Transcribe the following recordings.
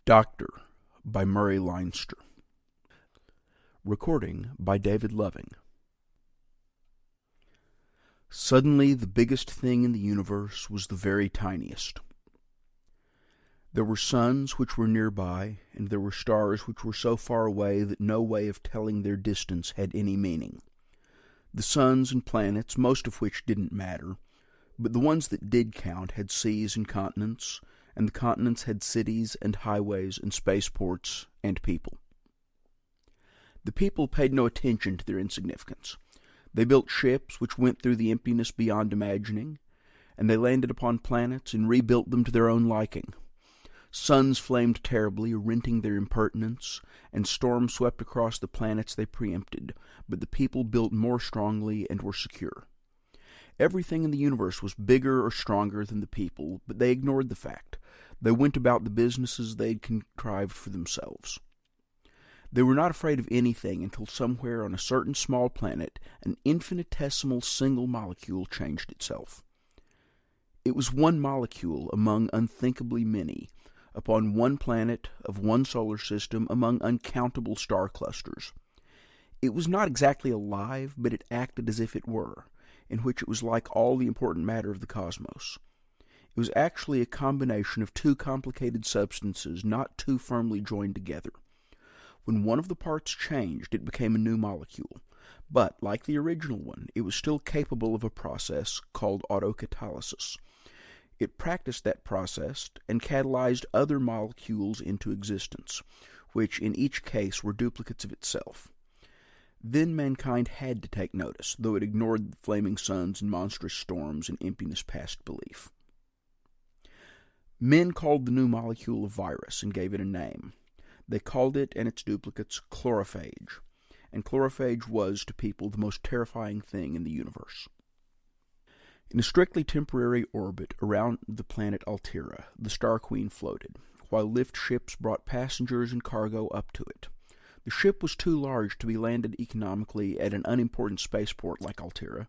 Doctor by Murray Leinster. Recording by David Loving. Suddenly, the biggest thing in the universe was the very tiniest. There were suns which were nearby, and there were stars which were so far away that no way of telling their distance had any meaning. The suns and planets, most of which didn't matter, but the ones that did count had seas and continents, and the continents had cities and highways and spaceports and people. The people paid no attention to their insignificance. They built ships which went through the emptiness beyond imagining, and they landed upon planets and rebuilt them to their own liking. Suns flamed terribly, renting their impertinence, and storms swept across the planets they preempted, but the people built more strongly and were secure. Everything in the universe was bigger or stronger than the people, but they ignored the fact. They went about the businesses they had contrived for themselves. They were not afraid of anything until somewhere on a certain small planet an infinitesimal single molecule changed itself. It was one molecule among unthinkably many, upon one planet of one solar system among uncountable star clusters. It was not exactly alive, but it acted as if it were, in which it was like all the important matter of the cosmos. It was actually a combination of two complicated substances not too firmly joined together. When one of the parts changed, it became a new molecule, but, like the original one, it was still capable of a process called autocatalysis. It practiced that process and catalyzed other molecules into existence, which in each case were duplicates of itself. Then mankind had to take notice, though it ignored the flaming suns and monstrous storms and emptiness past belief. Men called the new molecule a virus and gave it a name. They called it and its duplicates chlorophages, and chlorophages was, to people, the most terrifying thing in the universe. In a strictly temporary orbit around the planet Altera, the Star Queen floated, while lift ships brought passengers and cargo up to it. The ship was too large to be landed economically at an unimportant spaceport like Altera.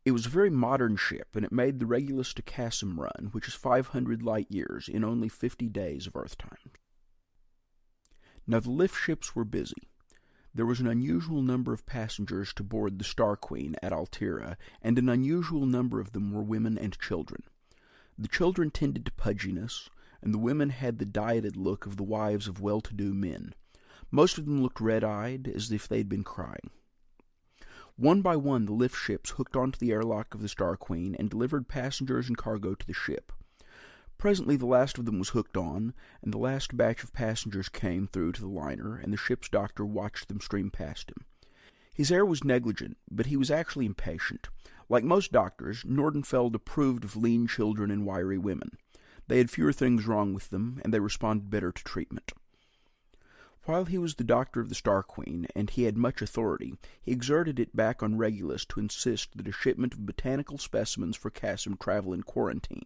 It was a very modern ship, and it made the Regulus to Cassim run, which is 500 light years, in only 50 days of Earth time. Now the lift ships were busy. There was an unusual number of passengers to board the Star Queen at Altera, and an unusual number of them were women and children. The children tended to pudginess, and the women had the dieted look of the wives of well-to-do men. Most of them looked red-eyed, as if they'd been crying. One by one, the lift ships hooked onto the airlock of the Star Queen and delivered passengers and cargo to the ship. Presently the last of them was hooked on, and the last batch of passengers came through to the liner, and the ship's doctor watched them stream past him. His air was negligent, but he was actually impatient. Like most doctors, Nordenfeld approved of lean children and wiry women. They had fewer things wrong with them, and they responded better to treatment. While he was the doctor of the Star Queen, and he had much authority, he exerted it back on Regulus to insist that a shipment of botanical specimens for Cassim travel in quarantine,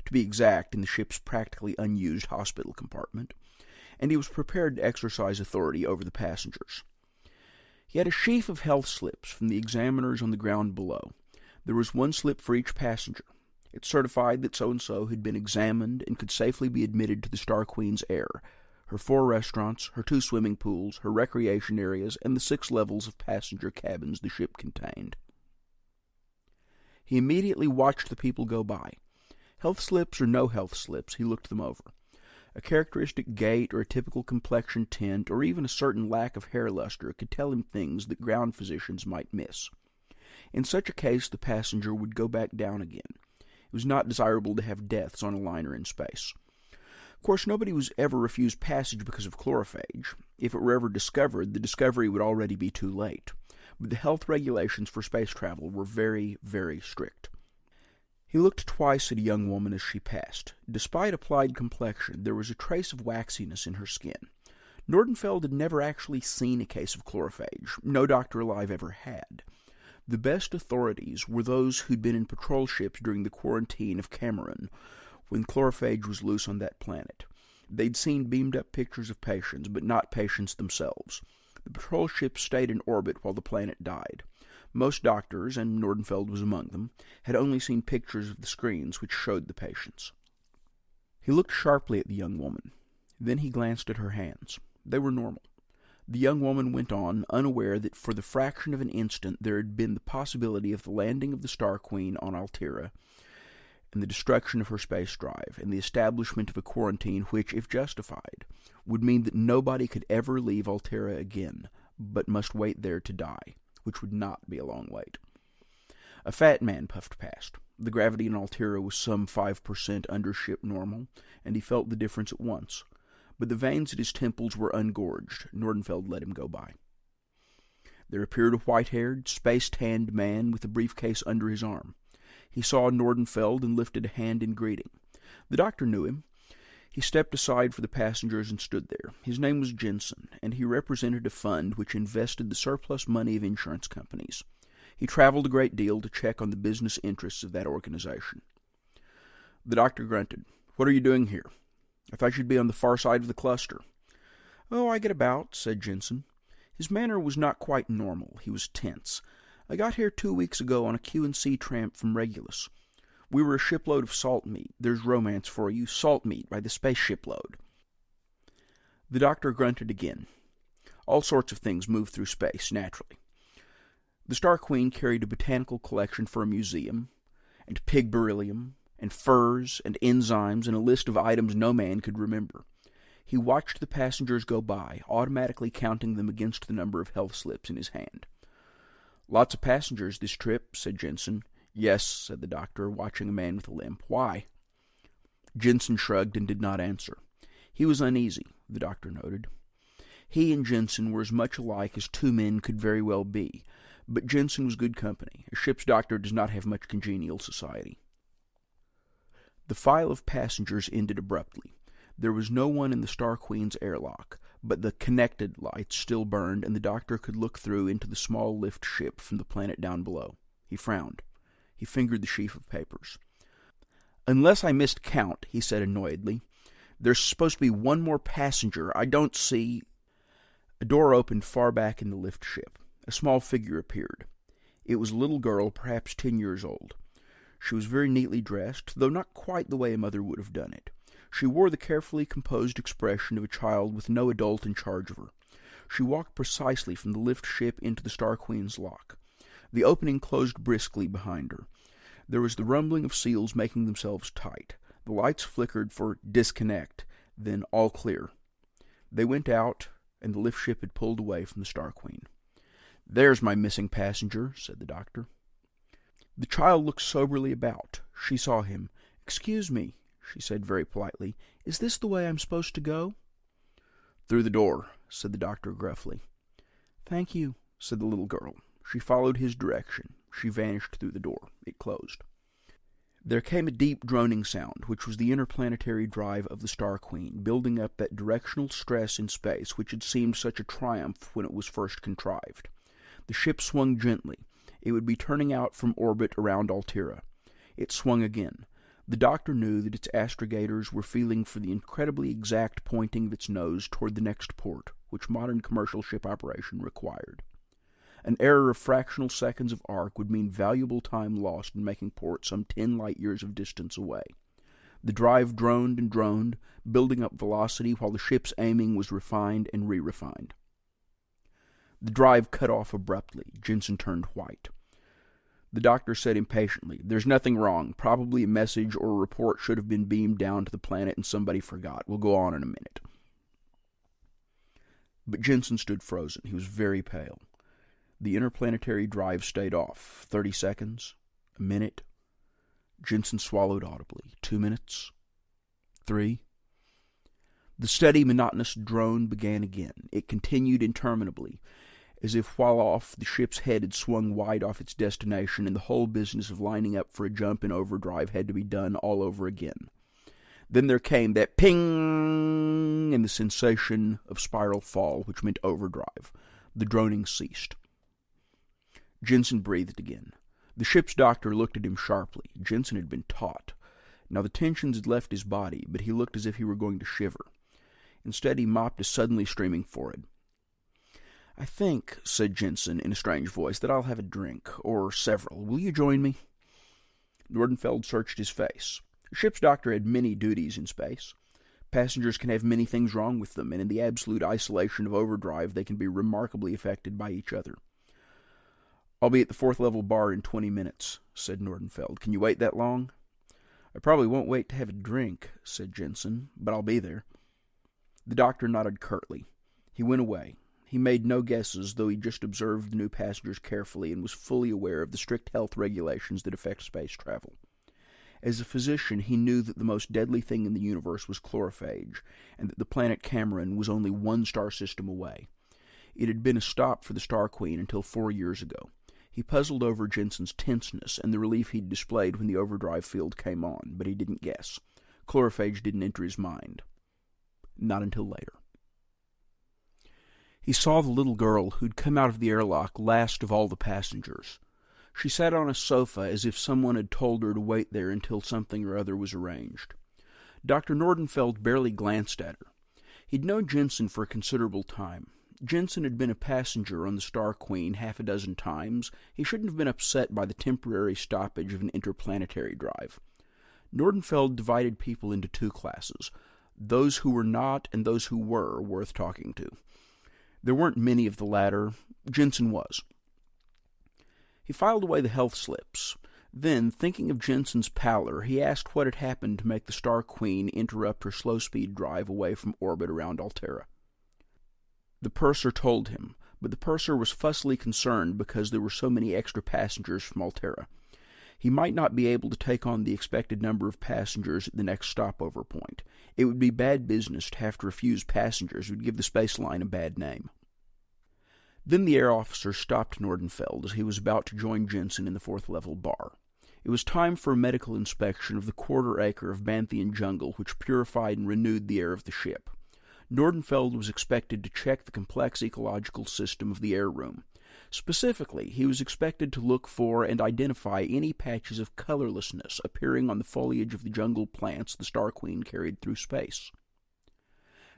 to be exact, in the ship's practically unused hospital compartment, and he was prepared to exercise authority over the passengers. He had a sheaf of health slips from the examiners on the ground below. There was one slip for each passenger. It certified that so-and-so had been examined and could safely be admitted to the Star Queen's air, her 4 restaurants, her 2 swimming pools, her recreation areas, and the 6 levels of passenger cabins the ship contained. He immediately watched the people go by. Health slips or no health slips, he looked them over. A characteristic gait or a typical complexion tint or even a certain lack of hair luster could tell him things that ground physicians might miss. In such a case, the passenger would go back down again. It was not desirable to have deaths on a liner in space. Of course, nobody was ever refused passage because of chlorophages. If it were ever discovered, the discovery would already be too late. But the health regulations for space travel were very, very strict. He looked twice at a young woman as she passed. Despite applied complexion, there was a trace of waxiness in her skin. Nordenfeld had never actually seen a case of chlorophages. No doctor alive ever had. The best authorities were those who'd been in patrol ships during the quarantine of Cameron, when chlorophages was loose on that planet. They'd seen beamed-up pictures of patients, but not patients themselves. The patrol ships stayed in orbit while the planet died. Most doctors, and Nordenfeld was among them, had only seen pictures of the screens which showed the patients. He looked sharply at the young woman. Then he glanced at her hands. They were normal. The young woman went on, unaware that for the fraction of an instant there had been the possibility of the landing of the Star Queen on Altera, and the destruction of her space drive, and the establishment of a quarantine which, if justified, would mean that nobody could ever leave Altera again, but must wait there to die, which would not be a long wait. A fat man puffed past. The gravity in Altera was some 5% under ship normal, and he felt the difference at once. But the veins at his temples were ungorged. Nordenfeld let him go by. There appeared a white-haired, space-tanned man with a briefcase under his arm. He saw Nordenfeld and lifted a hand in greeting. The doctor knew him. He stepped aside for the passengers and stood there. His name was Jensen, and he represented a fund which invested the surplus money of insurance companies. He traveled a great deal to check on the business interests of that organization. The doctor grunted. "What are you doing here? I thought you'd be on the far side of the cluster." "Oh, I get about," said Jensen. His manner was not quite normal. He was tense. "I got here 2 weeks ago on a Q&C tramp from Regulus. We were a shipload of salt meat. There's romance for you. Salt meat by the space shipload." The doctor grunted again. All sorts of things move through space, naturally. The Star Queen carried a botanical collection for a museum, and pig beryllium, and furs, and enzymes, and a list of items no man could remember. He watched the passengers go by, automatically counting them against the number of health slips in his hand. "Lots of passengers this trip," said Jensen. "Yes," said the doctor, watching a man with a limp. "Why?" Jensen shrugged and did not answer. He was uneasy, the doctor noted. He and Jensen were as much alike as two men could very well be, but Jensen was good company. A ship's doctor does not have much congenial society. The file of passengers ended abruptly. There was no one in the Star Queen's airlock, but the connected lights still burned, and the doctor could look through into the small lift ship from the planet down below. He frowned. He fingered the sheaf of papers. "Unless I missed count," he said annoyedly, "there's supposed to be one more passenger. I don't see—" A door opened far back in the lift ship. A small figure appeared. It was a little girl, perhaps 10 years old. She was very neatly dressed, though not quite the way a mother would have done it. She wore the carefully composed expression of a child with no adult in charge of her. She walked precisely from the lift ship into the Star Queen's lock. The opening closed briskly behind her. There was the rumbling of seals making themselves tight. The lights flickered for "disconnect," then "all clear." They went out, and the lift ship had pulled away from the Star Queen. "There's my missing passenger," said the doctor. The child looked soberly about. She saw him. "Excuse me," she said very politely. "Is this the way I'm supposed to go?" "Through the door," said the doctor gruffly. "Thank you," said the little girl. She followed his direction. She vanished through the door. It closed. There came a deep droning sound, which was the interplanetary drive of the Star Queen, building up that directional stress in space which had seemed such a triumph when it was first contrived. The ship swung gently. It would be turning out from orbit around Altera. It swung again. The doctor knew that its astrogators were feeling for the incredibly exact pointing of its nose toward the next port, which modern commercial ship operation required. An error of fractional seconds of arc would mean valuable time lost in making port some 10 light-years of distance away. The drive droned and droned, building up velocity while the ship's aiming was refined and re-refined. The drive cut off abruptly. Jensen turned white. The doctor said impatiently, "There's nothing wrong. Probably a message or a report should have been beamed down to the planet and somebody forgot. We'll go on in a minute." But Jensen stood frozen. He was very pale. The interplanetary drive stayed off. 30 seconds. A minute. Jensen swallowed audibly. 2 minutes. 3. The steady, monotonous drone began again. It continued interminably, as if while off the ship's head had swung wide off its destination, and the whole business of lining up for a jump in overdrive had to be done all over again. Then there came that ping, and the sensation of spiral fall, which meant overdrive. The droning ceased. Jensen breathed again. The ship's doctor looked at him sharply. Jensen had been taut. Now the tensions had left his body, but he looked as if he were going to shiver. Instead, he mopped his suddenly streaming forehead. "I think," said Jensen in a strange voice, "that I'll have a drink, or several. Will you join me?" Nordenfeld searched his face. The ship's doctor had many duties in space. Passengers can have many things wrong with them, and in the absolute isolation of overdrive, they can be remarkably affected by each other. "I'll be at the fourth-level bar in 20 minutes, said Nordenfeld. "Can you wait that long?" "I probably won't wait to have a drink," said Jensen, "but I'll be there." The doctor nodded curtly. He went away. He made no guesses, though he just observed the new passengers carefully and was fully aware of the strict health regulations that affect space travel. As a physician, he knew that the most deadly thing in the universe was chlorophagy, and that the planet Cameron was only one star system away. It had been a stop for the Star Queen until 4 years ago. He puzzled over Jensen's tenseness and the relief he'd displayed when the overdrive field came on, but he didn't guess. Chlorophagy didn't enter his mind. Not until later. He saw the little girl who'd come out of the airlock last of all the passengers. She sat on a sofa as if someone had told her to wait there until something or other was arranged. Dr. Nordenfeld barely glanced at her. He'd known Jensen for a considerable time. Jensen had been a passenger on the Star Queen half a dozen times. He shouldn't have been upset by the temporary stoppage of an interplanetary drive. Nordenfeld divided people into two classes, those who were not and those who were worth talking to. There weren't many of the latter. Jensen was. He filed away the health slips. Then, thinking of Jensen's pallor, he asked what had happened to make the Star Queen interrupt her slow-speed drive away from orbit around Altera. The purser told him, but the purser was fussily concerned because there were so many extra passengers from Altera. He might not be able to take on the expected number of passengers at the next stopover point. It would be bad business to have to refuse passengers. It would give the space line a bad name. Then the air officer stopped Nordenfeld as he was about to join Jensen in the fourth-level bar. It was time for a medical inspection of the quarter-acre of Banthian jungle which purified and renewed the air of the ship. Nordenfeld was expected to check the complex ecological system of the air room. Specifically, he was expected to look for and identify any patches of colorlessness appearing on the foliage of the jungle plants the Star Queen carried through space.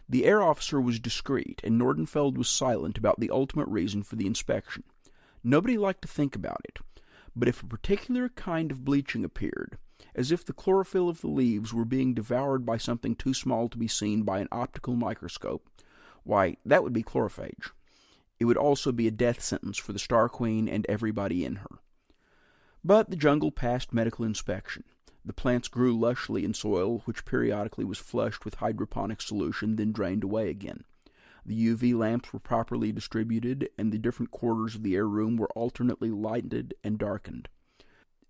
The air officer was discreet, and Nordenfeld was silent about the ultimate reason for the inspection. Nobody liked to think about it, but if a particular kind of bleaching appeared, as if the chlorophyll of the leaves were being devoured by something too small to be seen by an optical microscope, why, that would be chlorophagy. It would also be a death sentence for the Star Queen and everybody in her. But the jungle passed medical inspection. The plants grew lushly in soil, which periodically was flushed with hydroponic solution, then drained away again. The UV lamps were properly distributed, and the different quarters of the air room were alternately lighted and darkened.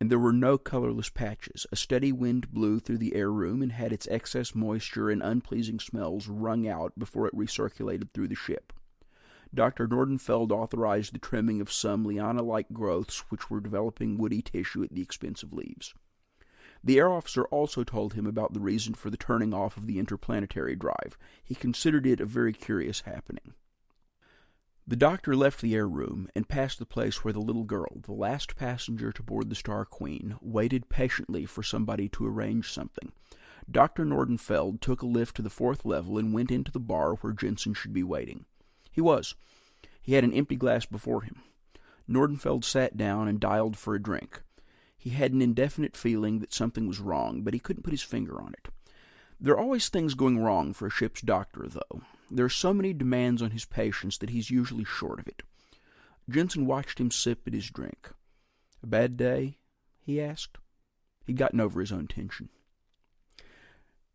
And there were no colorless patches. A steady wind blew through the air room and had its excess moisture and unpleasing smells wrung out before it recirculated through the ship. Dr. Nordenfeld authorized the trimming of some liana-like growths which were developing woody tissue at the expense of leaves. The air officer also told him about the reason for the turning off of the interplanetary drive. He considered it a very curious happening. The doctor left the air room and passed the place where the little girl, the last passenger to board the Star Queen, waited patiently for somebody to arrange something. Dr. Nordenfeld took a lift to the fourth level and went into the bar where Jensen should be waiting. He was. He had an empty glass before him. Nordenfeld sat down and dialed for a drink. He had an indefinite feeling that something was wrong, but he couldn't put his finger on it. There are always things going wrong for a ship's doctor, though. There are so many demands on his patients that he's usually short of it. Jensen watched him sip at his drink. "A bad day?" he asked. He'd gotten over his own tension.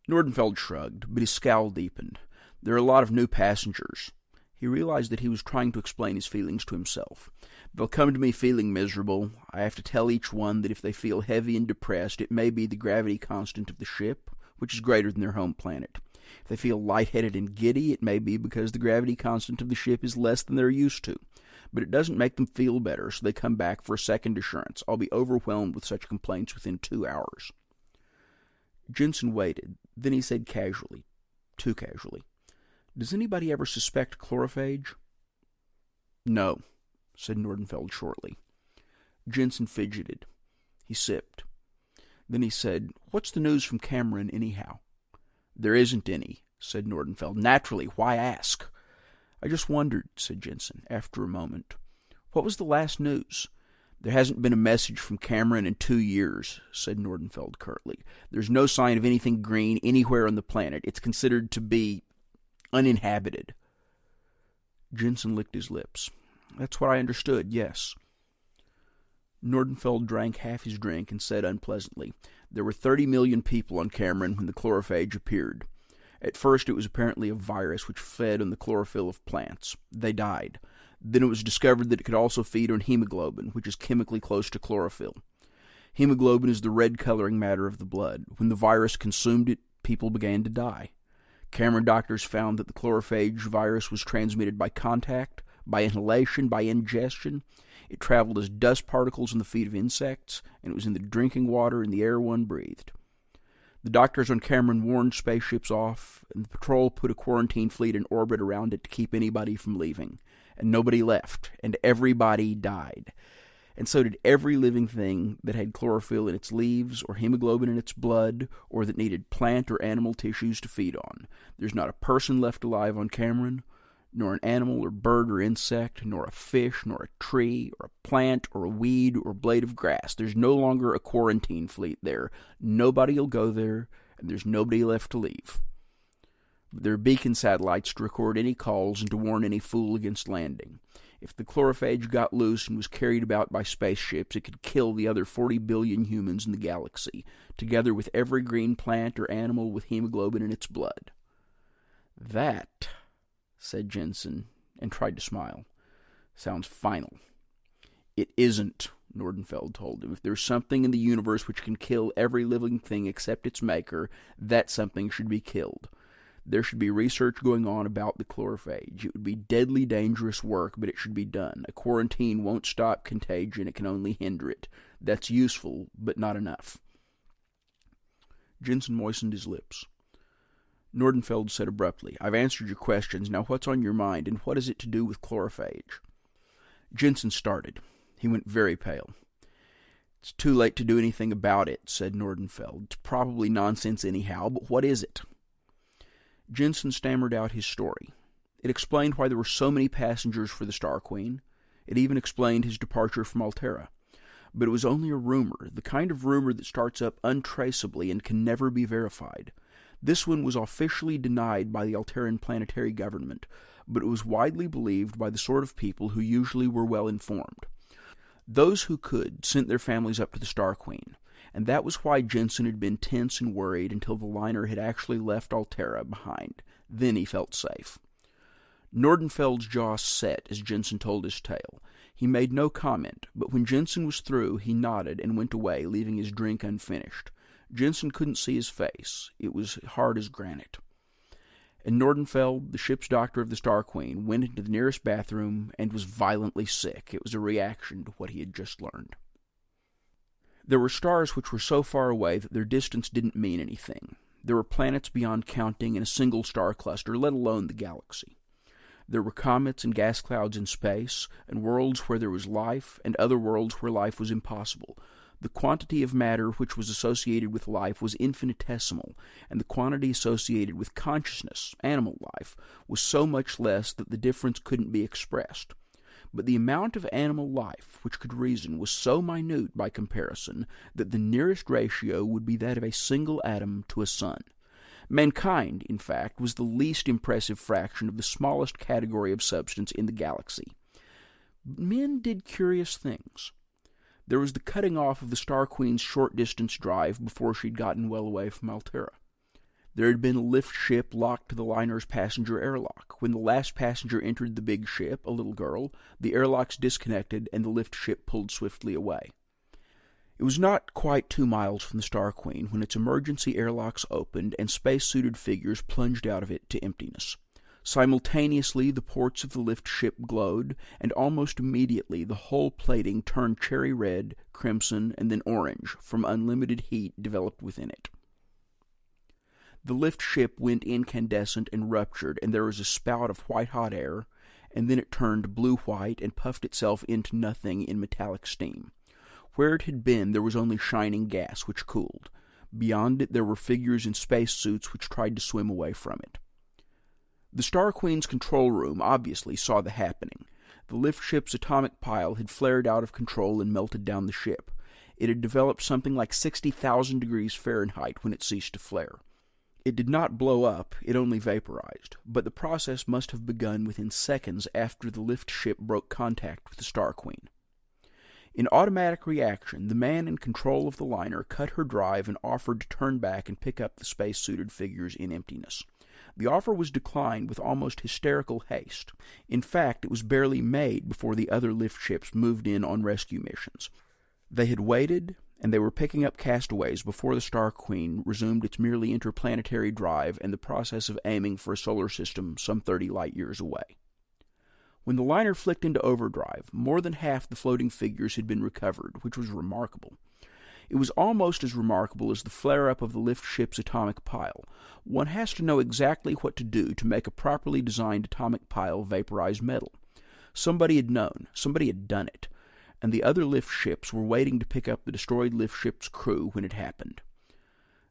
Nordenfeld shrugged, but his scowl deepened. "There are a lot of new passengers." He realized that he was trying to explain his feelings to himself. "They'll come to me feeling miserable. I have to tell each one that if they feel heavy and depressed, it may be the gravity constant of the ship, which is greater than their home planet. If they feel lightheaded and giddy, it may be because the gravity constant of the ship is less than they're used to. But it doesn't make them feel better, so they come back for a second assurance. I'll be overwhelmed with such complaints within 2 hours." Jensen waited. Then he said casually, too casually, "Does anybody ever suspect chlorophagy?" "No," said Nordenfeld shortly. Jensen fidgeted. He sipped. Then he said, "What's the news from Cameron, anyhow?" "There isn't any," said Nordenfeld. "Naturally, why ask?" "I just wondered," said Jensen, after a moment. "What was the last news? "There hasn't been a message from Cameron in 2 years," said Nordenfeld curtly. "There's no sign of anything green anywhere on the planet. It's considered to be uninhabited." Jensen licked his lips. "That's what I understood, yes." Nordenfeld drank half his drink and said unpleasantly, "There were 30 million people on Cameron when the chlorophage appeared. At first it was apparently a virus which fed on the chlorophyll of plants. They died. Then it was discovered that it could also feed on hemoglobin, which is chemically close to chlorophyll. Hemoglobin is the red coloring matter of the blood. When the virus consumed it, people began to die. Cameron doctors found that the chlorophage virus was transmitted by contact, by inhalation, by ingestion. It traveled as dust particles in the feet of insects, and it was in the drinking water and the air one breathed. The doctors on Cameron warned spaceships off, and the patrol put a quarantine fleet in orbit around it to keep anybody from leaving. And nobody left, and everybody died. And so did every living thing that had chlorophyll in its leaves, or hemoglobin in its blood, or that needed plant or animal tissues to feed on. There's not a person left alive on Cameron, nor an animal or bird or insect, nor a fish, nor a tree, or a plant, or a weed, or blade of grass. There's no longer a quarantine fleet there. Nobody'll go there, and there's nobody left to leave. There are beacon satellites to record any calls and to warn any fool against landing. If the chlorophagy got loose and was carried about by spaceships, it could kill the other 40 billion humans in the galaxy, together with every green plant or animal with hemoglobin in its blood." "That," said Jensen, and tried to smile, "sounds final." "It isn't," Nordenfeld told him. "If there's something in the universe which can kill every living thing except its maker, that something should be killed. There should be research going on about the chlorophagy. It would be deadly dangerous work, but it should be done. A quarantine won't stop contagion, it can only hinder it. That's useful, but not enough." Jensen moistened his lips. Nordenfeld said abruptly, "I've answered your questions. Now what's on your mind, and what is it to do with chlorophagy?" Jensen started. He went very pale. "It's too late to do anything about it," said Nordenfeld. "It's probably nonsense anyhow, but what is it?" Jensen stammered out his story. It explained why there were so many passengers for the Star Queen. It even explained his departure from Altera. But it was only a rumor, the kind of rumor that starts up untraceably and can never be verified. This one was officially denied by the Alteran planetary government, but it was widely believed by the sort of people who usually were well informed. Those who could sent their families up to the Star Queen, and that was why Jensen had been tense and worried until the liner had actually left Altera behind. Then he felt safe. Nordenfeld's jaw set as Jensen told his tale. He made no comment, but when Jensen was through, he nodded and went away, leaving his drink unfinished. Jensen couldn't see his face. It was hard as granite. And Nordenfeld, the ship's doctor of the Star Queen, went into the nearest bathroom and was violently sick. It was a reaction to what he had just learned. There were stars which were so far away that their distance didn't mean anything. There were planets beyond counting in a single star cluster, let alone the galaxy. There were comets and gas clouds in space, and worlds where there was life, and other worlds where life was impossible. The quantity of matter which was associated with life was infinitesimal, and the quantity associated with consciousness, animal life, was so much less that the difference couldn't be expressed. But the amount of animal life which could reason was so minute by comparison that the nearest ratio would be that of a single atom to a sun. Mankind, in fact, was the least impressive fraction of the smallest category of substance in the galaxy. Men did curious things. There was the cutting off of the Star Queen's short-distance drive before she'd gotten well away from Altera. There had been a lift ship locked to the liner's passenger airlock. When the last passenger entered the big ship, a little girl, the airlocks disconnected and the lift ship pulled swiftly away. It was not quite 2 miles from the Star Queen when its emergency airlocks opened and space-suited figures plunged out of it to emptiness. Simultaneously, the ports of the lift ship glowed, and almost immediately the whole plating turned cherry red, crimson, and then orange from unlimited heat developed within it. The lift ship went incandescent and ruptured, and there was a spout of white-hot air, and then it turned blue-white and puffed itself into nothing in metallic steam. Where it had been, there was only shining gas, which cooled. Beyond it, there were figures in spacesuits which tried to swim away from it. The Star Queen's control room obviously saw the happening. The lift ship's atomic pile had flared out of control and melted down the ship. It had developed something like 60,000 degrees Fahrenheit when it ceased to flare. It did not blow up, it only vaporized, but the process must have begun within seconds after the lift ship broke contact with the Star Queen. In automatic reaction, the man in control of the liner cut her drive and offered to turn back and pick up the space-suited figures in emptiness. The offer was declined with almost hysterical haste. In fact, it was barely made before the other lift ships moved in on rescue missions. They had waited, and they were picking up castaways before the Star Queen resumed its merely interplanetary drive and the process of aiming for a solar system some 30 light-years away. When the liner flicked into overdrive, more than half the floating figures had been recovered, which was remarkable. It was almost as remarkable as the flare-up of the lift ship's atomic pile. One has to know exactly what to do to make a properly designed atomic pile vaporize metal. Somebody had known, somebody had done it, and the other lift ships were waiting to pick up the destroyed lift ship's crew when it happened.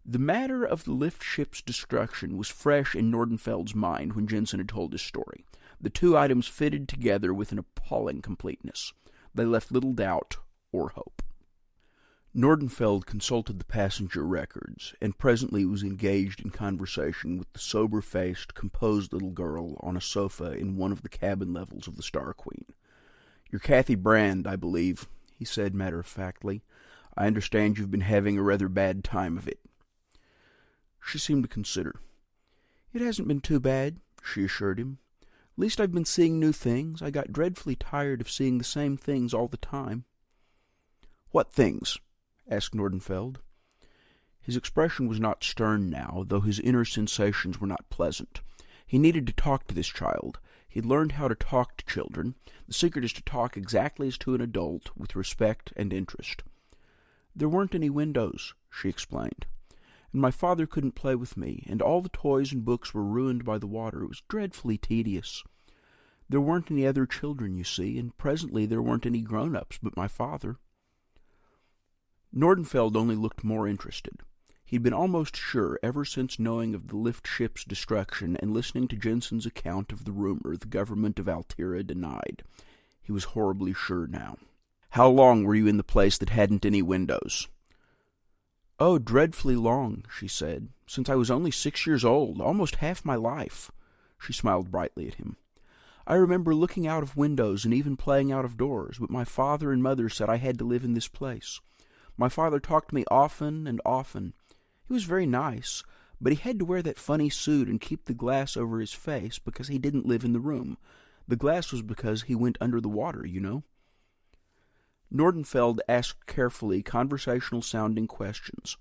The matter of the lift ship's destruction was fresh in Nordenfeld's mind when Jensen had told his story. The two items fitted together with an appalling completeness. They left little doubt or hope. Nordenfeld consulted the passenger records, and presently was engaged in conversation with the sober-faced, composed little girl on a sofa in one of the cabin levels of the Star Queen. "You're Kathy Brand, I believe," he said matter-of-factly. "I understand you've been having a rather bad time of it." She seemed to consider. "It hasn't been too bad," she assured him. "At least I've been seeing new things. I got dreadfully tired of seeing the same things all the time." "What things?" asked Nordenfeld. His expression was not stern now, though his inner sensations were not pleasant. He needed to talk to this child. He had learned how to talk to children. The secret is to talk exactly as to an adult, with respect and interest. "There weren't any windows," she explained, "and my father couldn't play with me, and all the toys and books were ruined by the water. It was dreadfully tedious. There weren't any other children, you see, and presently there weren't any grown-ups but my father." Nordenfeld only looked more interested. He'd been almost sure, ever since knowing of the lift ship's destruction and listening to Jensen's account of the rumor the government of Altera denied. He was horribly sure now. "How long were you in the place that hadn't any windows?" "Oh, dreadfully long," she said. "Since I was only 6 years old, almost half my life." She smiled brightly at him. "I remember looking out of windows and even playing out of doors, but my father and mother said I had to live in this place. My father talked to me often and often. He was very nice, but he had to wear that funny suit and keep the glass over his face because he didn't live in the room. The glass was because he went under the water, you know." Nordenfeld asked carefully, conversational-sounding questions.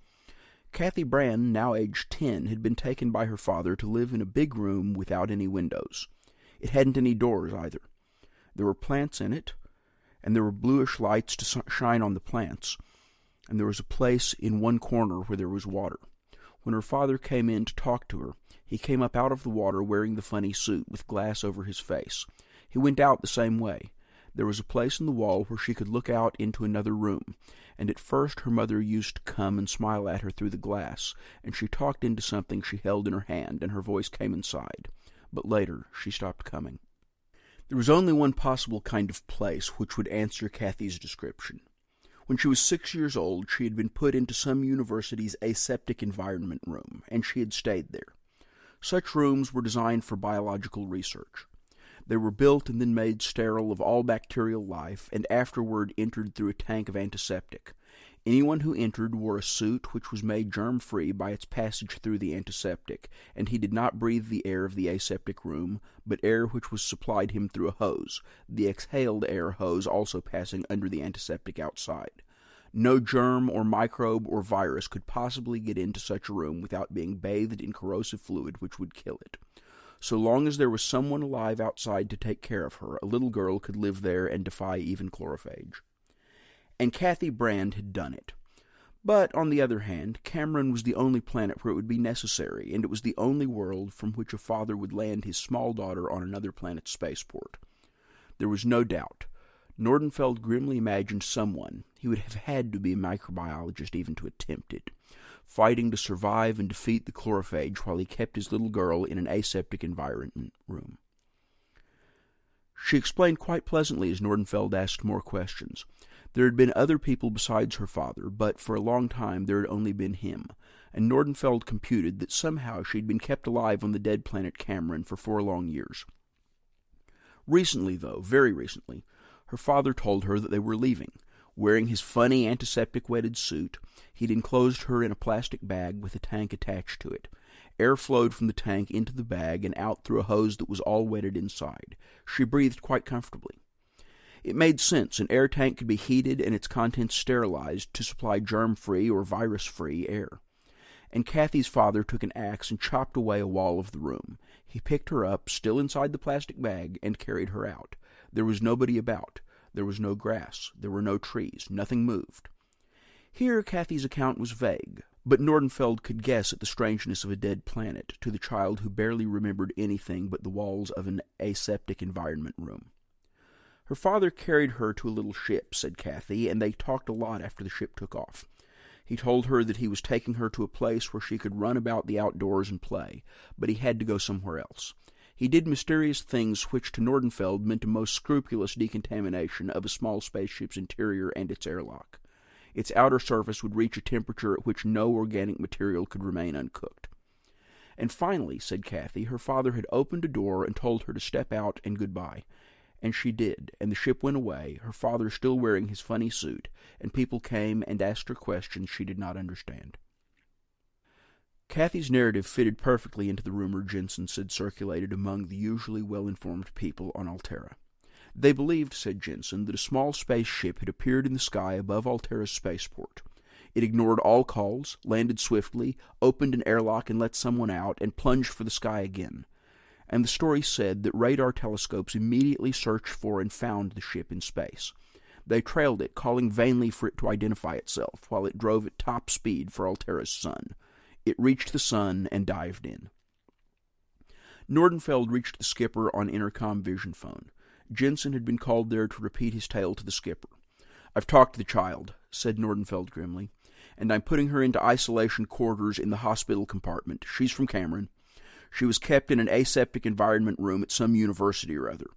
Kathy Brand, now aged 10, had been taken by her father to live in a big room without any windows. It hadn't any doors either. There were plants in it, and there were bluish lights to shine on the plants, and there was a place in one corner where there was water. When her father came in to talk to her, he came up out of the water wearing the funny suit with glass over his face. He went out the same way. There was a place in the wall where she could look out into another room, and at first her mother used to come and smile at her through the glass, and she talked into something she held in her hand, and her voice came inside. But later she stopped coming. There was only one possible kind of place which would answer Kathy's description. When she was 6 years old, she had been put into some university's aseptic environment room, and she had stayed there. Such rooms were designed for biological research. They were built and then made sterile of all bacterial life, and afterward entered through a tank of antiseptic. Anyone who entered wore a suit which was made germ-free by its passage through the antiseptic, and he did not breathe the air of the aseptic room, but air which was supplied him through a hose, the exhaled air hose also passing under the antiseptic outside. No germ or microbe or virus could possibly get into such a room without being bathed in corrosive fluid which would kill it. So long as there was someone alive outside to take care of her, a little girl could live there and defy even chlorophage. And Kathy Brand had done it. But, on the other hand, Cameron was the only planet where it would be necessary, and it was the only world from which a father would land his small daughter on another planet's spaceport. There was no doubt. Nordenfeld grimly imagined someone, he would have had to be a microbiologist even to attempt it, fighting to survive and defeat the chlorophage while he kept his little girl in an aseptic environment room. She explained quite pleasantly as Nordenfeld asked more questions. There had been other people besides her father, but for a long time there had only been him, and Nordenfeld computed that somehow she had been kept alive on the dead planet Cameron for 4 long years. Recently, though, very recently, her father told her that they were leaving. Wearing his funny antiseptic-wetted suit, he'd enclosed her in a plastic bag with a tank attached to it. Air flowed from the tank into the bag and out through a hose that was all wetted inside. She breathed quite comfortably. It made sense. An air tank could be heated and its contents sterilized to supply germ-free or virus-free air. And Kathy's father took an axe and chopped away a wall of the room. He picked her up, still inside the plastic bag, and carried her out. There was nobody about. There was no grass. There were no trees. Nothing moved. Here Kathy's account was vague, but Nordenfeld could guess at the strangeness of a dead planet to the child who barely remembered anything but the walls of an aseptic environment room. Her father carried her to a little ship, said Kathy, and they talked a lot after the ship took off. He told her that he was taking her to a place where she could run about the outdoors and play, but he had to go somewhere else. He did mysterious things which to Nordenfeld meant a most scrupulous decontamination of a small spaceship's interior and its airlock. Its outer surface would reach a temperature at which no organic material could remain uncooked. And finally, said Kathy, her father had opened a door and told her to step out and goodbye. And she did, and the ship went away, her father still wearing his funny suit, and people came and asked her questions she did not understand. Kathy's narrative fitted perfectly into the rumor Jensen said circulated among the usually well-informed people on Altera. They believed, said Jensen, that a small spaceship had appeared in the sky above Altera's spaceport. It ignored all calls, landed swiftly, opened an airlock and let someone out, and plunged for the sky again. And the story said that radar telescopes immediately searched for and found the ship in space. They trailed it, calling vainly for it to identify itself, while it drove at top speed for Altera's sun. It reached the sun and dived in. Nordenfeld reached the skipper on intercom vision phone. Jensen had been called there to repeat his tale to the skipper. "I've talked to the child," said Nordenfeld grimly, "and I'm putting her into isolation quarters in the hospital compartment. She's from Cameron. She was kept in an aseptic environment room at some university or other.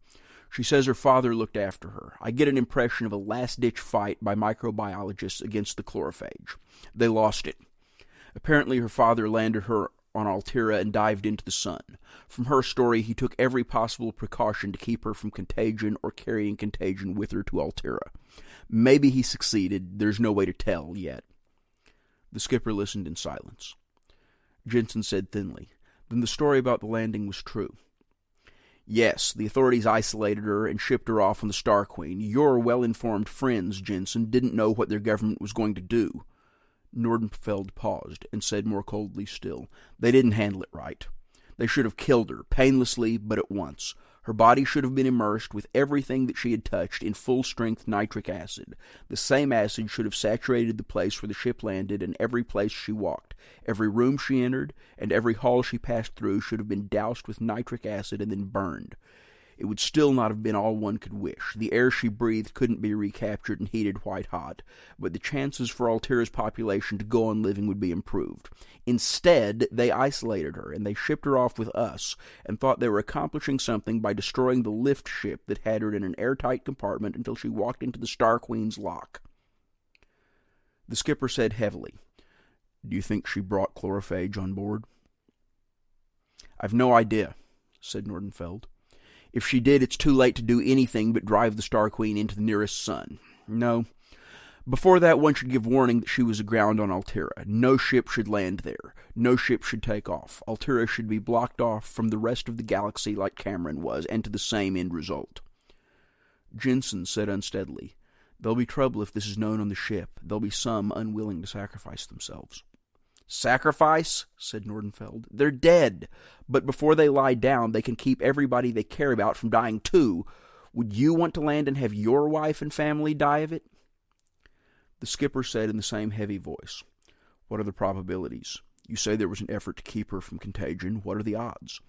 She says her father looked after her. I get an impression of a last-ditch fight by microbiologists against the chlorophages. They lost it. Apparently her father landed her on Altera and dived into the sun. From her story, he took every possible precaution to keep her from contagion or carrying contagion with her to Altera. Maybe he succeeded. There's no way to tell yet." The skipper listened in silence. Jensen said thinly, "Then the story about the landing was true." "Yes, the authorities isolated her and shipped her off on the Star Queen. Your well-informed friends, Jensen, didn't know what their government was going to do." Nordenfeld paused and said more coldly still, "They didn't handle it right. They should have killed her, painlessly but at once. Her body should have been immersed with everything that she had touched in full-strength nitric acid. The same acid should have saturated the place where the ship landed and every place she walked. Every room she entered and every hall she passed through should have been doused with nitric acid and then burned. It would still not have been all one could wish. The air she breathed couldn't be recaptured and heated white-hot, but the chances for Altera's population to go on living would be improved. Instead, they isolated her, and they shipped her off with us, and thought they were accomplishing something by destroying the lift ship that had her in an airtight compartment until she walked into the Star Queen's lock." The skipper said heavily, "Do you think she brought chlorophages on board?" "I've no idea," said Nordenfeld. "If she did, it's too late to do anything but drive the Star Queen into the nearest sun. No. Before that, one should give warning that she was aground on Altera. No ship should land there. No ship should take off. Altera should be blocked off from the rest of the galaxy like Cameron was, and to the same end result." Jensen said unsteadily, "There'll be trouble if this is known on the ship. There'll be some unwilling to sacrifice themselves." "Sacrifice?" said Nordenfeld. "They're dead. But before they lie down, they can keep everybody they care about from dying too. Would you want to land and have your wife and family die of it?" The skipper said in the same heavy voice, "What are the probabilities? You say there was an effort to keep her from contagion. What are the odds?"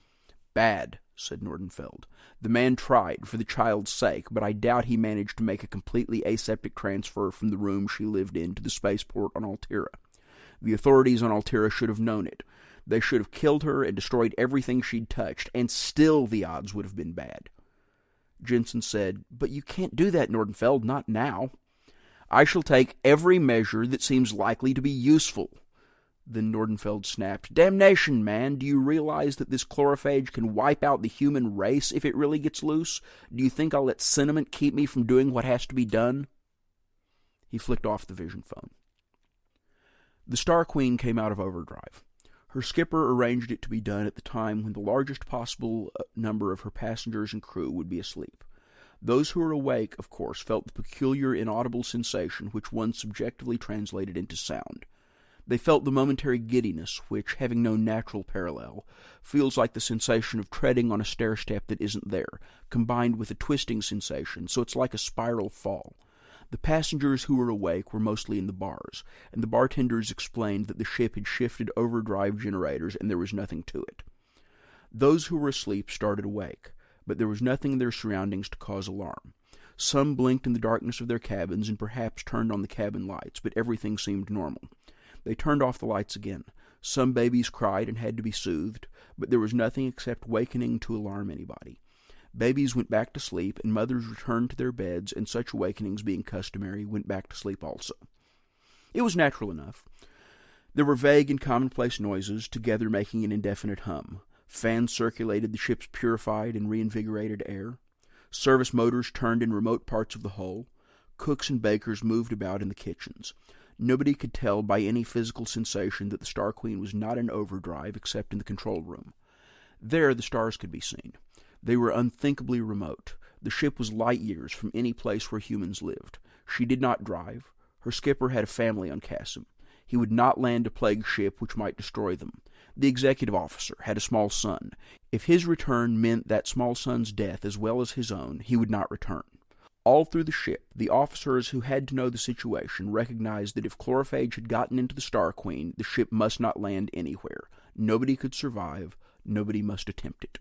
"Bad," said Nordenfeld. "The man tried, for the child's sake, but I doubt he managed to make a completely aseptic transfer from the room she lived in to the spaceport on Altera. The authorities on Altera should have known it. They should have killed her and destroyed everything she'd touched, and still the odds would have been bad." Jensen said, "But you can't do that, Nordenfeld, not now." "I shall take every measure that seems likely to be useful." Then Nordenfeld snapped, "Damnation, man, do you realize that this chlorophage can wipe out the human race if it really gets loose? Do you think I'll let sentiment keep me from doing what has to be done?" He flicked off the vision phone. The Star Queen came out of overdrive. Her skipper arranged it to be done at the time when the largest possible number of her passengers and crew would be asleep. Those who were awake, of course, felt the peculiar inaudible sensation which one subjectively translated into sound. They felt the momentary giddiness which, having no natural parallel, feels like the sensation of treading on a stair-step that isn't there, combined with a twisting sensation, so it's like a spiral fall. The passengers who were awake were mostly in the bars, and the bartenders explained that the ship had shifted overdrive generators and there was nothing to it. Those who were asleep started awake, but there was nothing in their surroundings to cause alarm. Some blinked in the darkness of their cabins and perhaps turned on the cabin lights, but everything seemed normal. They turned off the lights again. Some babies cried and had to be soothed, but there was nothing except wakening to alarm anybody. Babies went back to sleep, and mothers returned to their beds, and such awakenings being customary, went back to sleep also. It was natural enough. There were vague and commonplace noises, together making an indefinite hum. Fans circulated the ship's purified and reinvigorated air. Service motors turned in remote parts of the hull. Cooks and bakers moved about in the kitchens. Nobody could tell by any physical sensation that the Star Queen was not in overdrive except in the control room. There the stars could be seen. They were unthinkably remote. The ship was light years from any place where humans lived. She did not drive. Her skipper had a family on Cassim. He would not land a plague ship which might destroy them. The executive officer had a small son. If his return meant that small son's death as well as his own, he would not return. All through the ship, the officers who had to know the situation recognized that if chlorophage had gotten into the Star Queen, the ship must not land anywhere. Nobody could survive. Nobody must attempt it.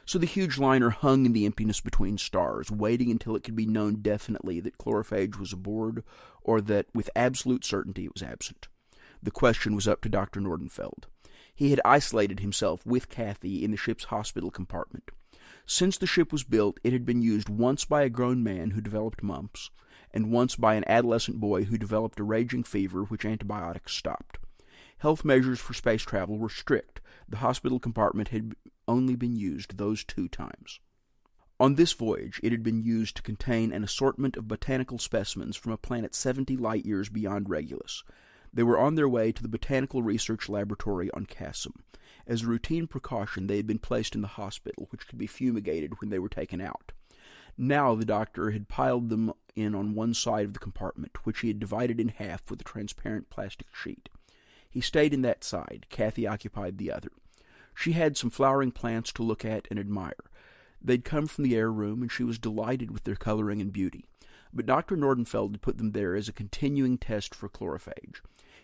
So the huge liner hung in the emptiness between stars, waiting until it could be known definitely that chlorophage was aboard, or that with absolute certainty it was absent. The question was up to Dr. Nordenfeld. He had isolated himself with Kathy in the ship's hospital compartment. Since the ship was built, it had been used once by a grown man who developed mumps, and once by an adolescent boy who developed a raging fever which antibiotics stopped. Health measures for space travel were strict. The hospital compartment had only been used those 2 times. On this voyage, it had been used to contain an assortment of botanical specimens from a planet 70 light-years beyond Regulus. They were on their way to the Botanical Research Laboratory on Cassim. As a routine precaution, they had been placed in the hospital, which could be fumigated when they were taken out. Now the doctor had piled them in on one side of the compartment, which he had divided in half with a transparent plastic sheet. He stayed in that side. Kathy occupied the other. She had some flowering plants to look at and admire. They'd come from the air room, and she was delighted with their coloring and beauty. But Dr. Nordenfeld had put them there as a continuing test for chlorophage.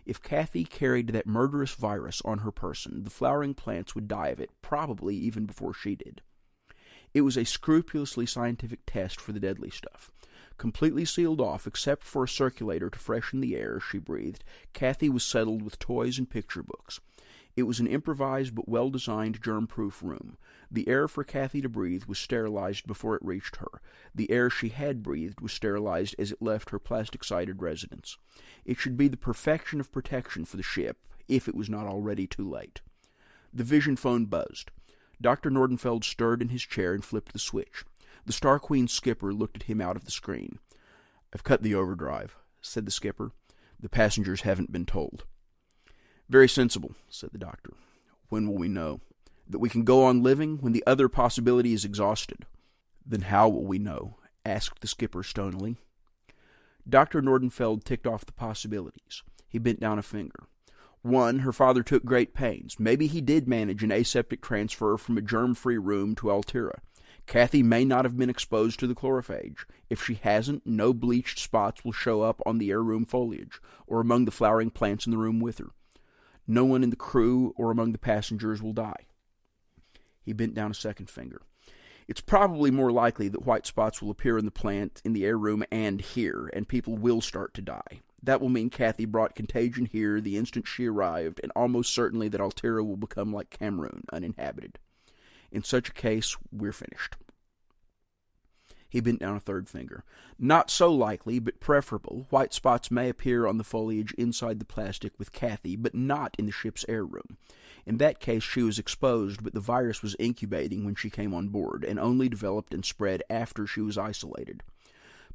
If Kathy carried that murderous virus on her person, the flowering plants would die of it, probably even before she did. It was a scrupulously scientific test for the deadly stuff. Completely sealed off, except for a circulator to freshen the air she breathed, Kathy was settled with toys and picture books. It was an improvised but well-designed germ-proof room. The air for Kathy to breathe was sterilized before it reached her. The air she had breathed was sterilized as it left her plastic-sided residence. It should be the perfection of protection for the ship, if it was not already too late. The vision phone buzzed. Dr. Nordenfeld stirred in his chair and flipped the switch. The Star Queen's skipper looked at him out of the screen. "I've cut the overdrive," said the skipper. "The passengers haven't been told." "Very sensible," said the doctor. "When will we know?" "That we can go on living when the other possibility is exhausted." "Then how will we know?" asked the skipper stonily. Dr. Nordenfeld ticked off the possibilities. He bent down a finger. 1. Her father took great pains. Maybe he did manage an aseptic transfer from a germ-free room to Altera. Kathy may not have been exposed to the chlorophage. If she hasn't, no bleached spots will show up on the air room foliage, or among the flowering plants in the room with her. No one in the crew or among the passengers will die. He bent down a second finger. It's probably more likely that white spots will appear in the plant, in the air room, and here, and people will start to die. That will mean Kathy brought contagion here the instant she arrived, and almost certainly that Altera will become like Cameroon, uninhabited. In such a case, we're finished. He bent down a third finger. "Not so likely, but preferable. White spots may appear on the foliage inside the plastic with Kathy, but not in the ship's air room. In that case, she was exposed, but the virus was incubating when she came on board, and only developed and spread after she was isolated.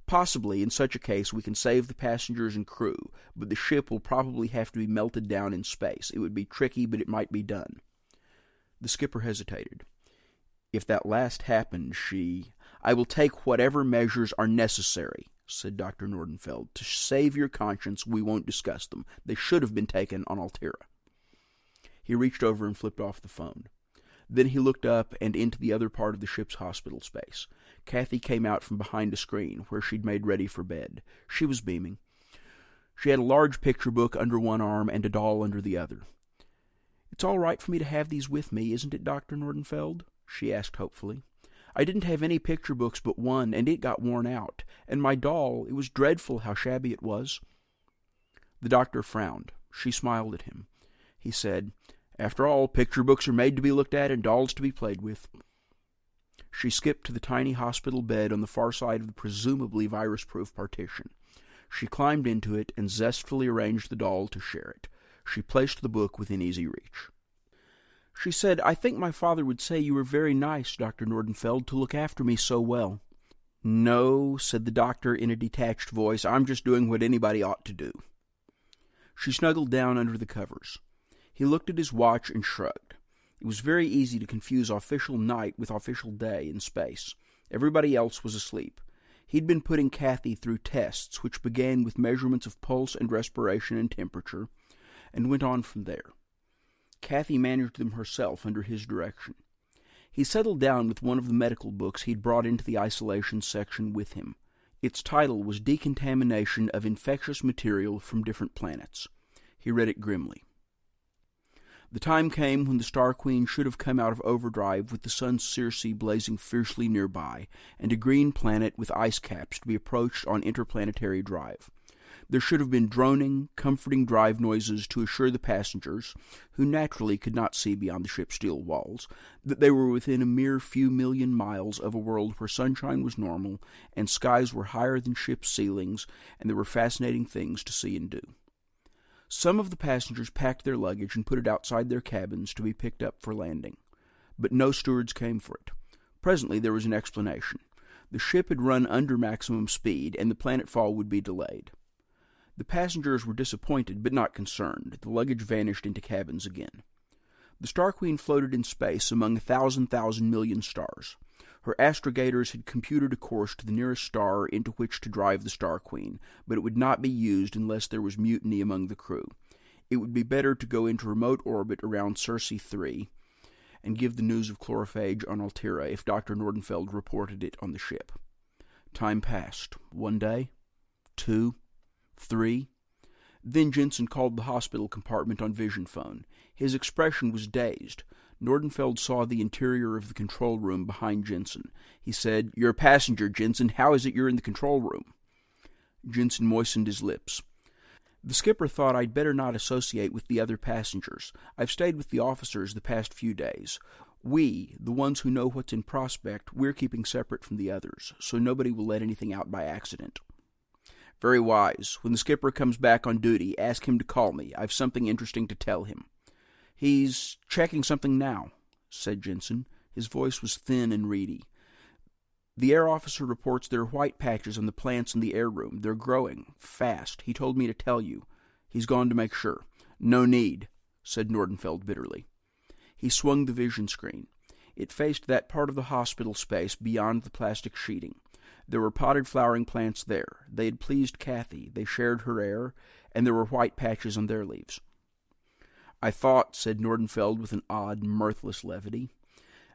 Possibly, in such a case, we can save the passengers and crew, but the ship will probably have to be melted down in space. It would be tricky, but it might be done." The skipper hesitated. "If that last happened, I will take whatever measures are necessary," said Dr. Nordenfeld. "To save your conscience, we won't discuss them. They should have been taken on Altera." He reached over and flipped off the phone. Then he looked up and into the other part of the ship's hospital space. Kathy came out from behind a screen, where she'd made ready for bed. She was beaming. She had a large picture book under one arm and a doll under the other. "It's all right for me to have these with me, isn't it, Dr. Nordenfeld?" she asked hopefully. "I didn't have any picture books but one, and it got worn out. And my doll, it was dreadful how shabby it was." The doctor frowned. She smiled at him. He said, "After all, picture books are made to be looked at and dolls to be played with." She skipped to the tiny hospital bed on the far side of the presumably virus-proof partition. She climbed into it and zestfully arranged the doll to share it. She placed the book within easy reach. She said, "I think my father would say you were very nice, Dr. Nordenfeld, to look after me so well." "No," said the doctor in a detached voice, "I'm just doing what anybody ought to do." She snuggled down under the covers. He looked at his watch and shrugged. It was very easy to confuse official night with official day in space. Everybody else was asleep. He'd been putting Kathy through tests, which began with measurements of pulse and respiration and temperature, and went on from there. Kathy managed them herself under his direction. He settled down with one of the medical books he'd brought into the isolation section with him. Its title was Decontamination of Infectious Material from Different Planets. He read it grimly. The time came when the Star Queen should have come out of overdrive with the sun Circe blazing fiercely nearby, and a green planet with ice caps to be approached on interplanetary drive. There should have been droning, comforting drive noises to assure the passengers, who naturally could not see beyond the ship's steel walls, that they were within a mere few million miles of a world where sunshine was normal, and skies were higher than ship's ceilings, and there were fascinating things to see and do. Some of the passengers packed their luggage and put it outside their cabins to be picked up for landing. But no stewards came for it. Presently there was an explanation. The ship had run under maximum speed, and the planetfall would be delayed. The passengers were disappointed, but not concerned. The luggage vanished into cabins again. The Star Queen floated in space among 1,000 million stars. Her astrogators had computed a course to the nearest star into which to drive the Star Queen, but it would not be used unless there was mutiny among the crew. It would be better to go into remote orbit around Circe 3 and give the news of chlorophagy on Altera if Dr. Nordenfeld reported it on the ship. Time passed. 1 day, 2, 3. Then Jensen called the hospital compartment on vision phone. His expression was dazed. Nordenfeld saw the interior of the control room behind Jensen. He said, "You're a passenger, Jensen. How is it you're in the control room?" Jensen moistened his lips. "The skipper thought I'd better not associate with the other passengers. I've stayed with the officers the past few days. We, the ones who know what's in prospect, we're keeping separate from the others, so nobody will let anything out by accident." "Very wise. When the skipper comes back on duty, ask him to call me. I've something interesting to tell him." "He's checking something now," said Jensen. His voice was thin and reedy. "The air officer reports there are white patches on the plants in the air room. They're growing fast. He told me to tell you. He's gone to make sure." "No need," said Nordenfeld bitterly. He swung the vision screen. It faced that part of the hospital space beyond the plastic sheeting. There were potted flowering plants there. They had pleased Kathy. They shared her air, and there were white patches on their leaves. "I thought," said Nordenfeld with an odd, mirthless levity,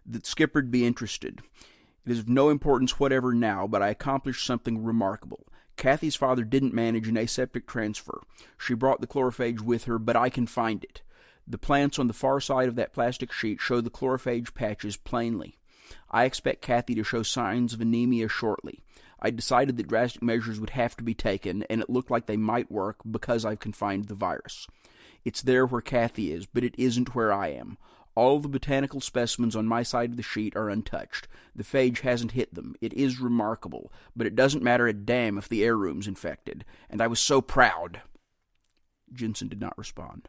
"that Skipper'd be interested. It is of no importance whatever now, but I accomplished something remarkable. Kathy's father didn't manage an aseptic transfer. She brought the chlorophagy with her, but I can find it. The plants on the far side of that plastic sheet show the chlorophagy patches plainly. I expect Kathy to show signs of anemia shortly. I decided that drastic measures would have to be taken, and it looked like they might work because I've confined the virus. It's there where Kathy is, but it isn't where I am. All the botanical specimens on my side of the sheet are untouched. The phage hasn't hit them. It is remarkable, but it doesn't matter a damn if the air room's infected. And I was so proud." Jensen did not respond.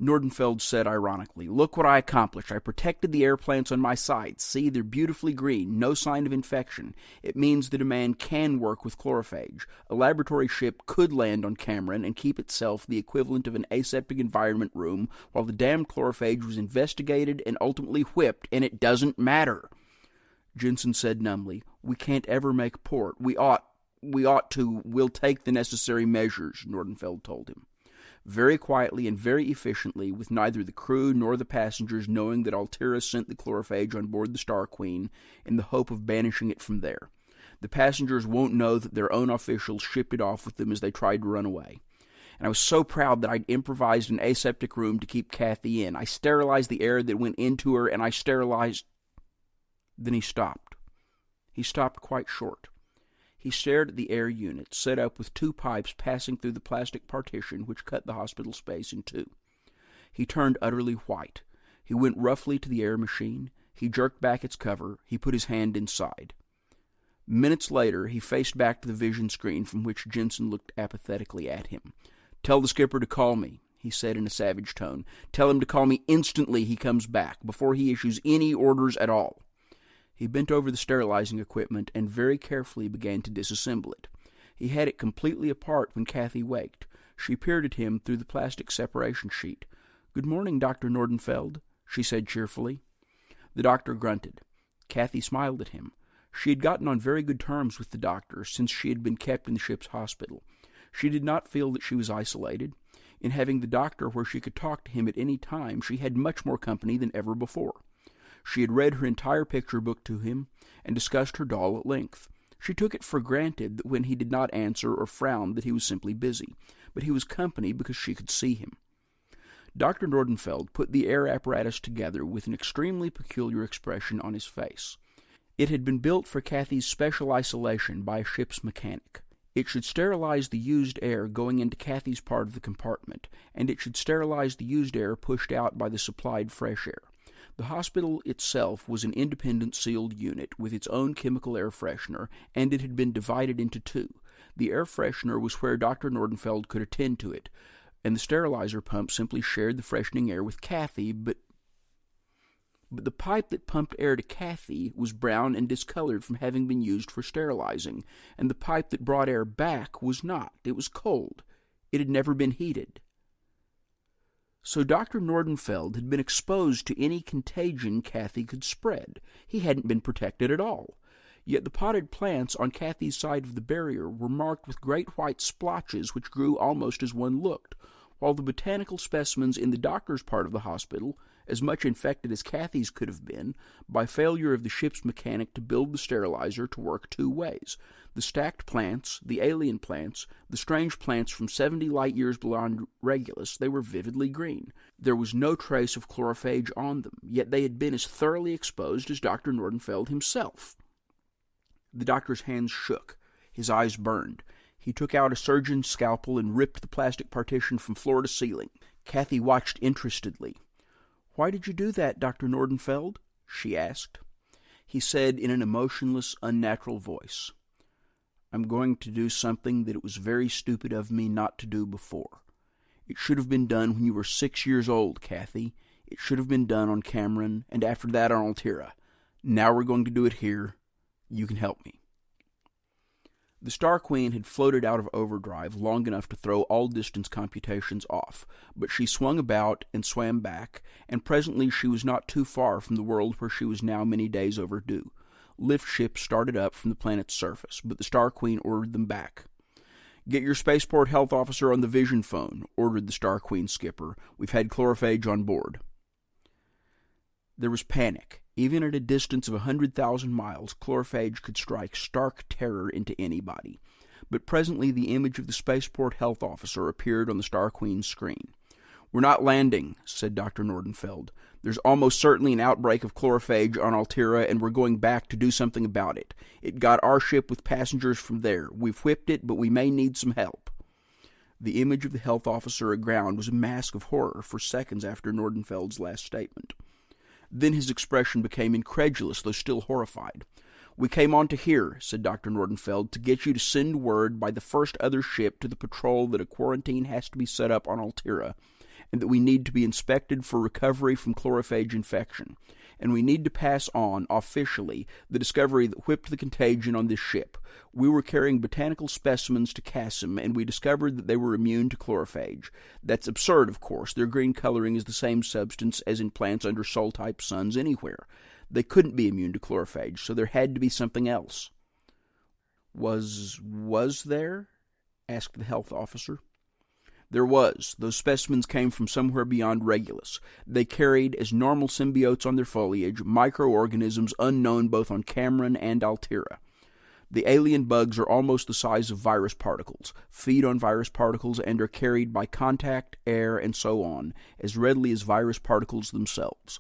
Nordenfeld said ironically, "Look what I accomplished. I protected the air plants on my side. See, they're beautifully green, no sign of infection. It means that a man can work with chlorophage. A laboratory ship could land on Cameron and keep itself the equivalent of an aseptic environment room while the damned chlorophage was investigated and ultimately whipped, and it doesn't matter." Jensen said numbly, "We can't ever make port. We ought to. We'll take the necessary measures," Nordenfeld told him. Very quietly and very efficiently, with neither the crew nor the passengers knowing that Altera sent the chlorophage on board the Star Queen in the hope of banishing it from there. The passengers won't know that their own officials shipped it off with them as they tried to run away. And I was so proud that I'd improvised an aseptic room to keep Kathy in. I sterilized the air that went into her, and I sterilized... Then he stopped. He stopped quite short. He stared at the air unit, set up with two pipes passing through the plastic partition which cut the hospital space in two. He turned utterly white. He went roughly to the air machine. He jerked back its cover. He put his hand inside. Minutes later, he faced back to the vision screen from which Jensen looked apathetically at him. "Tell the skipper to call me," he said in a savage tone. "Tell him to call me instantly he comes back, before he issues any orders at all." He bent over the sterilizing equipment and very carefully began to disassemble it. He had it completely apart when Kathy waked. She peered at him through the plastic separation sheet. "Good morning, Dr. Nordenfeld," she said cheerfully. The doctor grunted. Kathy smiled at him. She had gotten on very good terms with the doctor since she had been kept in the ship's hospital. She did not feel that she was isolated. In having the doctor where she could talk to him at any time, she had much more company than ever before. She had read her entire picture book to him and discussed her doll at length. She took it for granted that when he did not answer or frown that he was simply busy, but he was company because she could see him. Dr. Nordenfeld put the air apparatus together with an extremely peculiar expression on his face. It had been built for Kathy's special isolation by a ship's mechanic. It should sterilize the used air going into Kathy's part of the compartment, and it should sterilize the used air pushed out by the supplied fresh air. The hospital itself was an independent sealed unit with its own chemical air freshener, and it had been divided into two. The air freshener was where Dr. Nordenfeld could attend to it, and the sterilizer pump simply shared the freshening air with Kathy, but the pipe that pumped air to Kathy was brown and discolored from having been used for sterilizing, and the pipe that brought air back was not. It was cold. It had never been heated. So Dr. Nordenfeld had been exposed to any contagion Kathy could spread. He hadn't been protected at all. Yet the potted plants on Kathy's side of the barrier were marked with great white splotches which grew almost as one looked, while the botanical specimens in the doctor's part of the hospital, as much infected as Kathy's could have been, by failure of the ship's mechanic to build the sterilizer to work two ways. The stacked plants, the alien plants, the strange plants from 70 light-years beyond Regulus, they were vividly green. There was no trace of chlorophage on them, yet they had been as thoroughly exposed as Dr. Nordenfeld himself. The doctor's hands shook. His eyes burned. He took out a surgeon's scalpel and ripped the plastic partition from floor to ceiling. Kathy watched interestedly. "Why did you do that, Dr. Nordenfeld?" she asked. He said in an emotionless, unnatural voice, "I'm going to do something that it was very stupid of me not to do before. It should have been done when you were 6 years old, Kathy. It should have been done on Cameron, and after that on Altera. Now we're going to do it here. You can help me." The Star Queen had floated out of overdrive long enough to throw all distance computations off, but she swung about and swam back, and presently she was not too far from the world where she was now many days overdue. Lift ships started up from the planet's surface, but the Star Queen ordered them back. "Get your spaceport health officer on the vision phone," ordered the Star Queen's skipper. "We've had chlorophage on board." There was panic. Even at a distance of 100,000 miles, chlorophage could strike stark terror into anybody. But presently the image of the spaceport health officer appeared on the Star Queen's screen. "We're not landing," said Dr. Nordenfeld. "There's almost certainly an outbreak of chlorophage on Altera, and we're going back to do something about it. It got our ship with passengers from there. We've whipped it, but we may need some help." The image of the health officer aground was a mask of horror for seconds after Nordenfeld's last statement. Then his expression became incredulous, though still horrified. "We came on to here," said Dr. Nordenfeld, "to get you to send word by the first other ship to the patrol that a quarantine has to be set up on Altera, and that we need to be inspected for recovery from chlorophage infection. And we need to pass on, officially, the discovery that whipped the contagion on this ship. We were carrying botanical specimens to Cassim, and we discovered that they were immune to chlorophage. That's absurd, of course. Their green coloring is the same substance as in plants under Sol-type suns anywhere. They couldn't be immune to chlorophage, so there had to be something else." Was there?" asked the health officer. "There was. Those specimens came from somewhere beyond Regulus. They carried, as normal symbiotes on their foliage, microorganisms unknown both on Cameron and Altera. The alien bugs are almost the size of virus particles, feed on virus particles, and are carried by contact, air, and so on, as readily as virus particles themselves.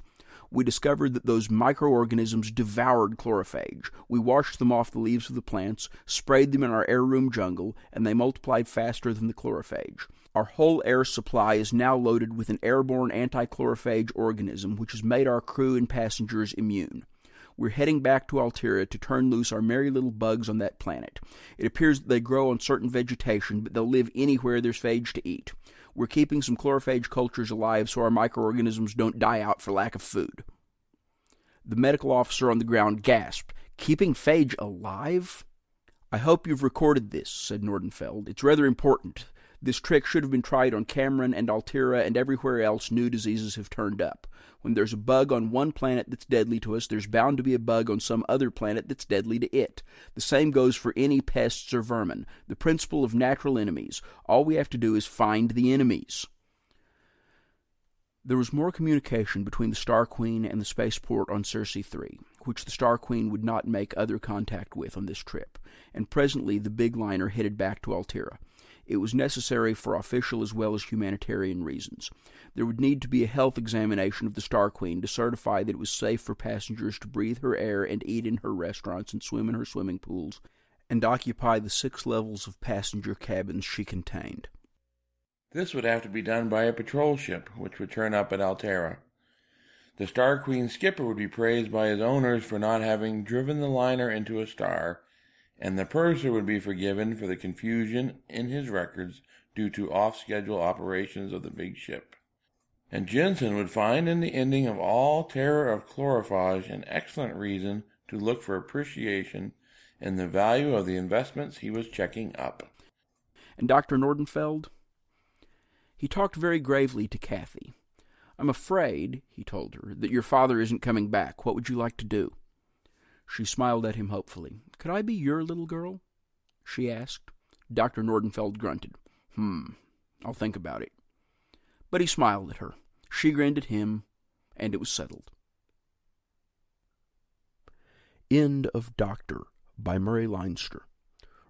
We discovered that those microorganisms devoured chlorophage. We washed them off the leaves of the plants, sprayed them in our air room jungle, and they multiplied faster than the chlorophage. Our whole air supply is now loaded with an airborne anti-chlorophage organism which has made our crew and passengers immune. We're heading back to Altera to turn loose our merry little bugs on that planet. It appears that they grow on certain vegetation, but they'll live anywhere there's phage to eat. We're keeping some chlorophage cultures alive so our microorganisms don't die out for lack of food." The medical officer on the ground gasped. "Keeping phage alive?" "I hope you've recorded this," said Nordenfeld. "It's rather important. This trick should have been tried on Cameron and Altera and everywhere else new diseases have turned up. When there's a bug on one planet that's deadly to us, there's bound to be a bug on some other planet that's deadly to it. The same goes for any pests or vermin. The principle of natural enemies. All we have to do is find the enemies." There was more communication between the Star Queen and the spaceport on Circe 3, which the Star Queen would not make other contact with on this trip, and presently the big liner headed back to Altera. It was necessary for official as well as humanitarian reasons. There would need to be a health examination of the Star Queen to certify that it was safe for passengers to breathe her air and eat in her restaurants and swim in her swimming pools, and occupy the 6 levels of passenger cabins she contained. This would have to be done by a patrol ship, which would turn up at Altera. The Star Queen's skipper would be praised by his owners for not having driven the liner into a star, and the purser would be forgiven for the confusion in his records due to off-schedule operations of the big ship. And Jensen would find in the ending of all terror of chlorophage an excellent reason to look for appreciation in the value of the investments he was checking up. And Dr. Nordenfeld? He talked very gravely to Kathy. "I'm afraid," he told her, "that your father isn't coming back. What would you like to do?" She smiled at him hopefully. "Could I be your little girl?" she asked. Dr. Nordenfeld grunted. I'll think about it." But he smiled at her. She grinned at him, and it was settled. End of Doctor by Murray Leinster.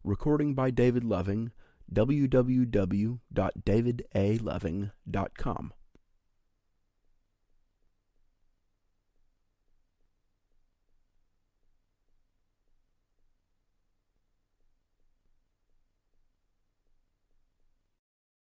Recording by David Loving, www.davidaloving.com.